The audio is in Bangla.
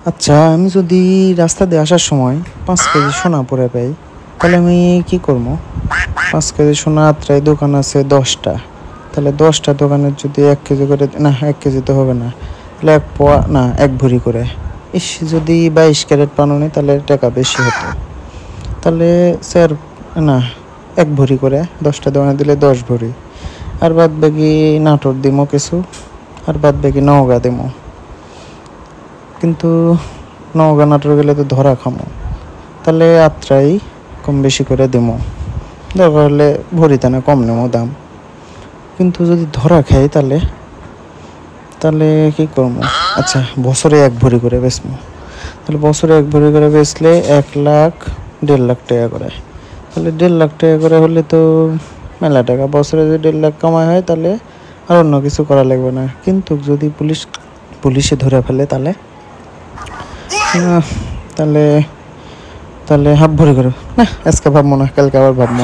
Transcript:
আচ্ছা, আমি যদি রাস্তা দিয়ে আসার সময় 5 কেজি সোনা পরে পাই, তাহলে আমি কি করবো? 5 কেজি সোনা আত্রাই দোকান আছে 10টা, তাহলে 10টা দোকানের যদি 1 কেজি করে, না 1 কেজি তো হবে না, তাহলে 1 পোয়া না 1 ভরি করে। যদি 22 ক্যারেট পানো নি তাহলে টাকা বেশি হতো। তাহলে স্যার, না 1 ভরি করে 10টা দোকানে দিলে 10 ভরি, আর বাদ বাকি নাটোর দিমো কিছু, আর বাদ বাকি নওগাঁ দিমো। কিন্তু নওগাঁ নাটোর গেলে তো ধরা খামো, তাহলে আত্রাই কম বেশি করে দিমো, দরকার হলে ভরিতে না কম নেবো দাম। কিন্তু যদি ধরা খাই তাহলে তাহলে কি করবো? আচ্ছা, বছরে 1 ভরি করে বেচবো। তাহলে বছরে 1 ভরি করে বেচলে 1 লাখ 1.5 লাখ টাকা করে। তাহলে 1.5 লাখ টাকা করে হলে তো মেলা টাকা। বছরে যদি 1.5 লাখ কামাই হয় তাহলে আর অন্য কিছু করা লাগবে না। কিন্তু যদি পুলিশে ধরে ফেলে তাহলে তাহলে তাহলে 1/2 ভরি করে, না আজকে ভাববো না, কালকে আবার ভাববো।